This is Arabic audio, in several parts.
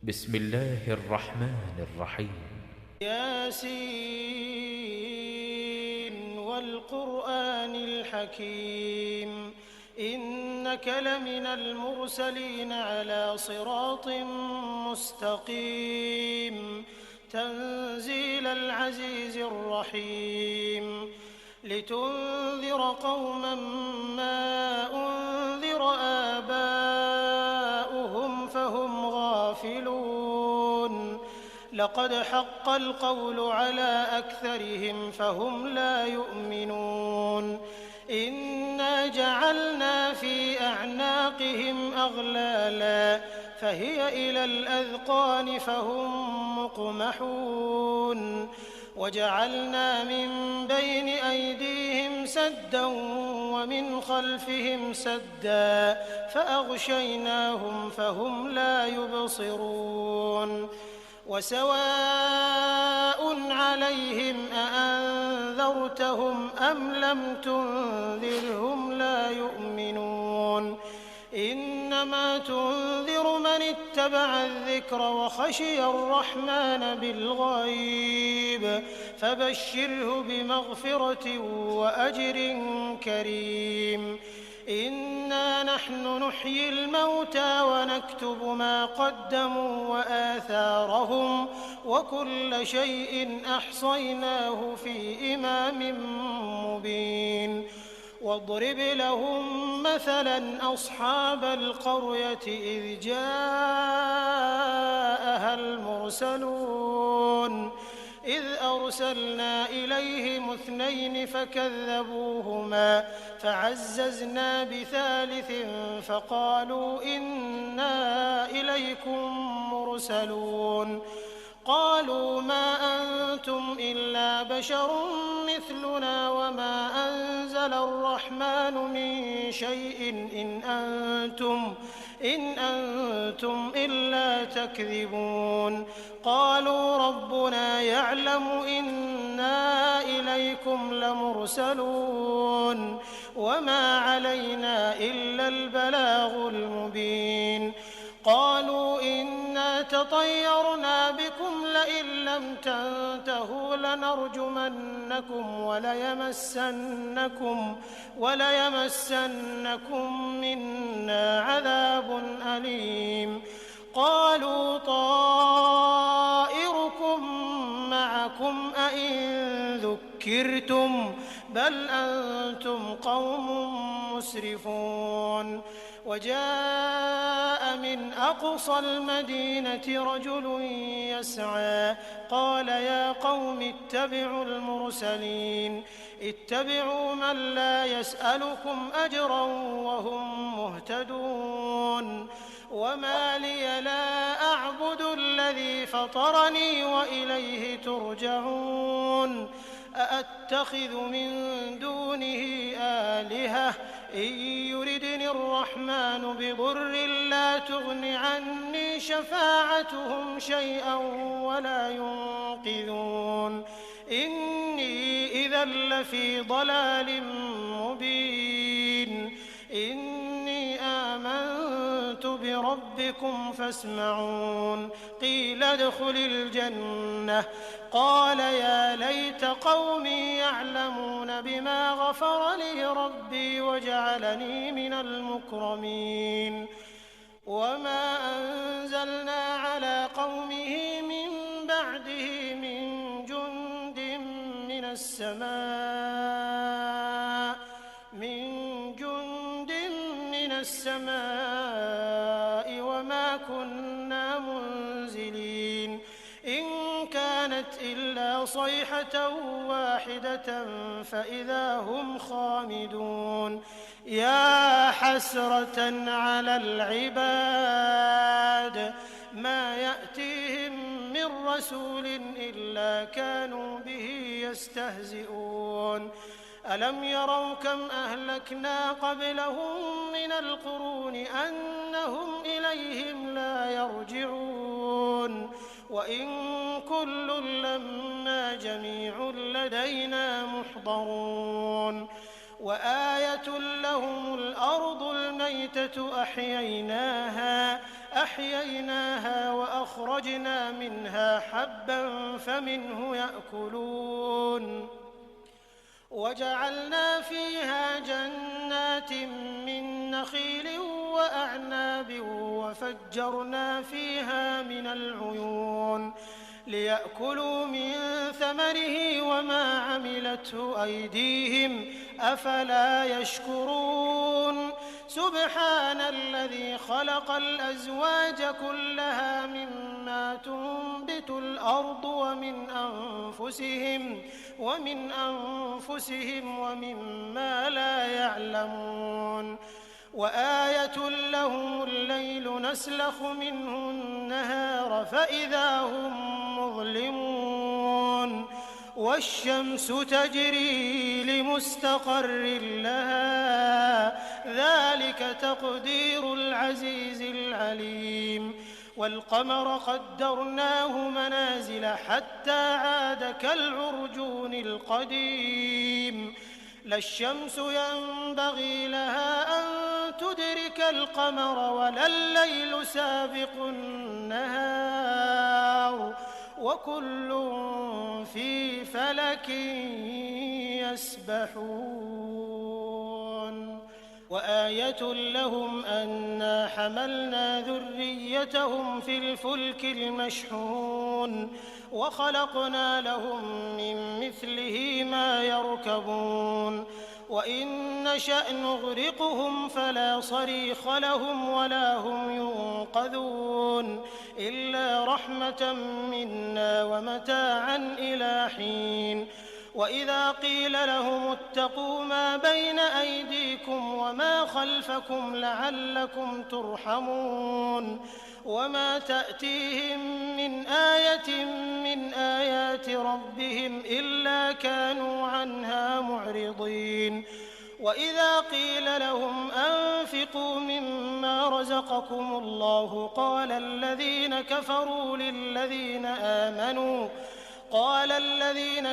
بسم الله الرحمن الرحيم. ياسين والقرآن الحكيم إنك لمن المرسلين على صراط مستقيم تنزيل العزيز الرحيم لتنذر قوما ما أنذر آباؤهم فهم غافلون لقد حق القول على أكثرهم فهم لا يؤمنون إنا جعلنا في أعناقهم أغلالا فهي إلى الأذقان فهم مقمحون وجعلنا من بين أيديهم سدا ومن خلفهم سدا فأغشيناهم فهم لا يبصرون وسواء عليهم أأنذرتهم أم لم تنذرهم لا يؤمنون إنما تنذر من اتبع الذكر وخشي الرحمن بالغيب فبشره بمغفرة وأجر كريم إنا نحن نحيي الموتى ونكتب ما قدموا وآثارهم وكل شيء أحصيناه في إمام مبين واضرب لهم مثلا أصحاب القرية إذ جاءها المرسلون إذ أرسلنا إليهم 2 فكذبوهما فعززنا بثالث فقالوا إنا إليكم مرسلون قالوا ما أنتم إلا بشر مثلنا وما أنزل الرحمن من شيء إن أنتم إلا تكذبون قالوا ربنا يعلم إنا إليكم لمرسلون وما علينا إلا البلاغ المبين قالوا إنا تطيرنا بكم لئن لم تنتهوا لنرجمنكم وليمسنكم منا عذاب أليم قالوا طائركم معكم أئن ذكرتم بل أنتم قوم مسرفون وجاء من أقصى المدينة رجل يسعى قال يا قوم اتبعوا المرسلين اتبعوا من لا يسألكم أجرا وهم مهتدون وما لي لا أعبد الذي فطرني وإليه ترجعون أأتخذ من دونه آلهة إن يردني الرحمن بضر لا تغن عني شفاعتهم شيئا ولا ينقذون إني إذا لفي ضلال مبين إني آمنت بربكم فاسمعون قيل ادخل الجنة قال يا ليت قومي يعلمون بما غفر لي ربي وجعلني من المكرمين وما أنزلنا على قومه من بعده من جند من السماء وما كنا منزلين إن كانت إلا صيحة واحدة فإذا هم خامدون يا حسرة على العباد ما يأتيهم من رسول إلا كانوا به يستهزئون ألم يروا كم أهلكنا قبلهم من القرون أنهم إليهم لا يرجعون وإن كل لما جميع لدينا محضرون وآية لهم الأرض والميتة أحييناها وأخرجنا منها حبا فمنه يأكلون وجعلنا فيها جنات من نخيل وأعناب وفجرنا فيها من العيون ليأكلوا من ثمره وما عملته أيديهم أفلا يشكرون سبحان الذي خلق الأزواج كلها مما تنبت الأرض ومن أنفسهم ومما لا يعلمون وآية لهم الليل نسلخ منه النهار فإذا هم مظلمون والشمس تجري لمستقر لها ذلك تقدير العزيز العليم والقمر قدرناه منازل حتى عاد كالعرجون القديم لا الشمس ينبغي لها أن تدرك القمر ولا الليل سابق النهار وكل في فلك يسبحون وآية لهم أنا حملنا ذريتهم في الفلك المشحون وخلقنا لهم من مثله ما يركبون وإن نشأ نغرقهم فلا صريخ لهم ولا هم ينقذون إلا رحمة منا ومتاعا إلى حين وإذا قيل لهم اتقوا ما بين أيديكم وما خلفكم لعلكم ترحمون وما تأتيهم من آية من آيات ربهم إلا كانوا عنها معرضين وإذا قيل لهم أنفقوا مما رزقكم الله قال الذين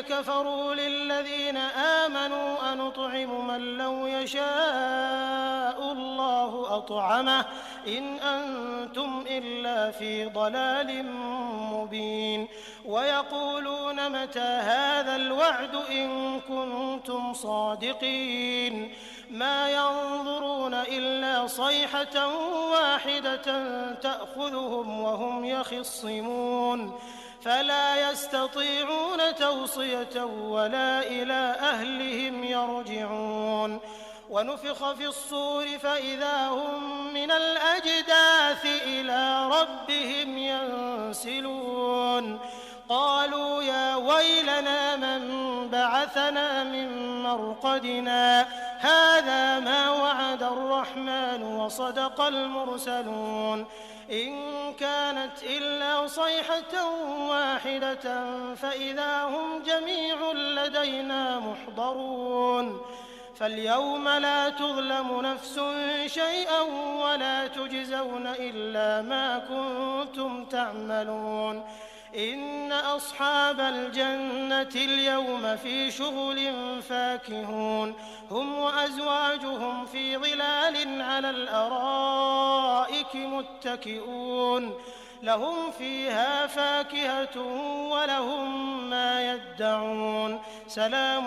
كفروا للذين آمنوا أنطعم من لو يشاء الله أطعمه إن أنتم إلا في ضلال مبين ويقولون متى هذا الوعد إن كنتم صادقين ما ينظرون إلا صيحة واحدة تأخذهم وهم يخصمون فلا يستطيعون توصية ولا إلى أهلهم يرجعون ونفخ في الصور فإذا هم من الأجداث إلى ربهم ينسلون قالوا يا ويلنا من بعثنا من مرقدنا هذا ما وعد الرحمن وصدق المرسلون إن كانت إلا صيحة واحدة فإذا هم جميع لدينا محضرون فاليوم لا تظلم نفس شيئا ولا تجزون إلا ما كنتم تعملون إن أصحاب الجنة اليوم في شغل فاكهون هم وأزواجهم في ظلال على الأرائك متكئون لهم فيها فاكهة ولهم ما يدعون سلام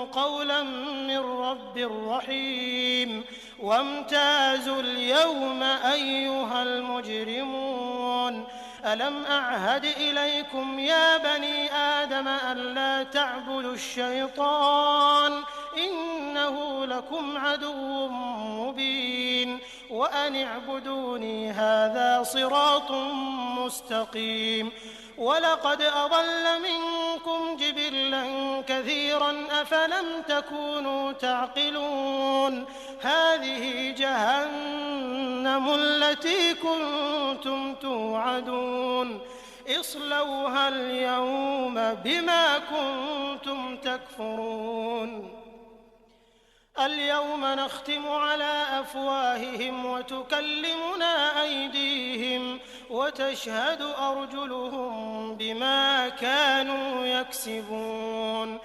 قولا من رب رحيم وامتازوا اليوم أيها المجرمون ألم أعهد إليكم يا بني آدم ألا تعبدوا الشيطان إنه لكم عدو مبين وأن اعبدوني هذا صراط مستقيم ولقد أضل منكم جبلا كثيرا أفلم تكونوا تعقلون هذه جهنم التي كنتم توعدون اصلوها اليوم بما كنتم تكفرون اليوم نختم على أفواههم وتكلمنا أيديهم وتشهد أرجلهم بما كانوا يكسبون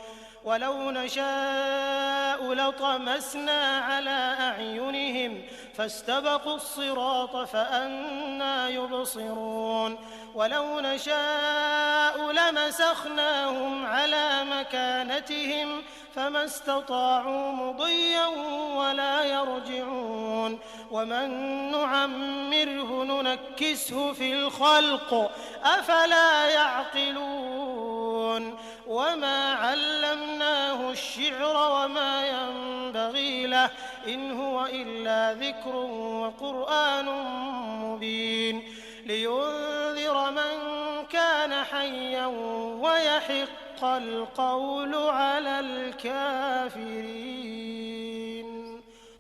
ولو نشاء لطمسنا على أعينهم فاستبقوا الصراط فأنى يبصرون ولو نشاء لمسخناهم على مكانتهم فما استطاعوا مضيا ولا يرجعون ومن نعمره ننكسه في الخلق أفلا يعقلون وما علمناه الشعر وما ينبغي له إن هو إلا ذكر وقرآن مبين لينذر من كان حيا ويحق القول على الكافرين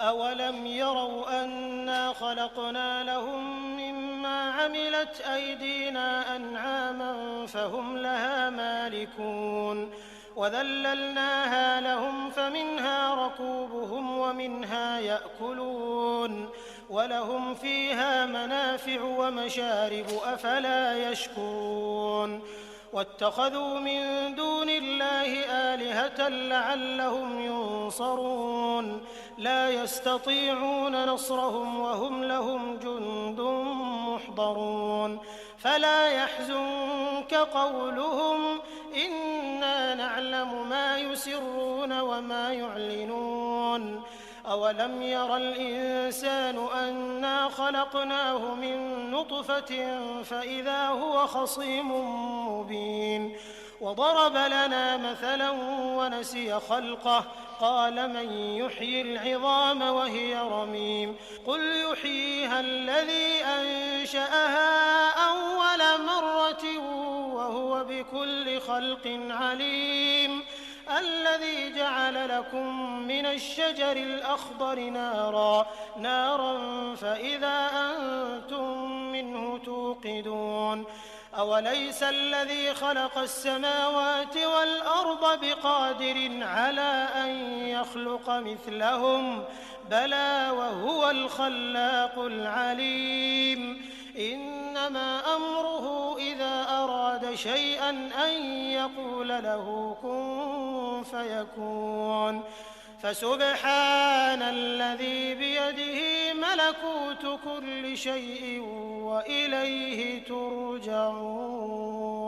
أولم يروا أنا خلقنا لهم مما عملت أيدينا أنعاما فهم لها مالكون وذللناها لهم فمنها ركوبهم ومنها يأكلون ولهم فيها منافع ومشارب أفلا يشكرون واتخذوا من دون الله آلهة لعلهم ينصرون لا يستطيعون نصرهم وهم لهم جند محضرون فلا يحزنك قولهم إنا نعلم ما يسرون وما يعلنون أولم ير الإنسان أنا خلقناه من نطفة فإذا هو خصيم مبين وضرب لنا مثلا ونسي خلقه قال من يحيي العظام وهي رميم قل يحييها الذي أنشأها أول مرة وهو بكل خلق عليم الذي جعل لكم من الشجر الأخضر نارا فإذا أنتم منه توقدون أوليس الذي خلق السماوات والأرض بقادر على أن يخلق مثلهم بلى وهو الخلاق العليم إنما أمره إذا أراد شيئا أن يقول له كن فيكون فسبحان الذي بيده ملكوت كل شيء وإليه ترجعون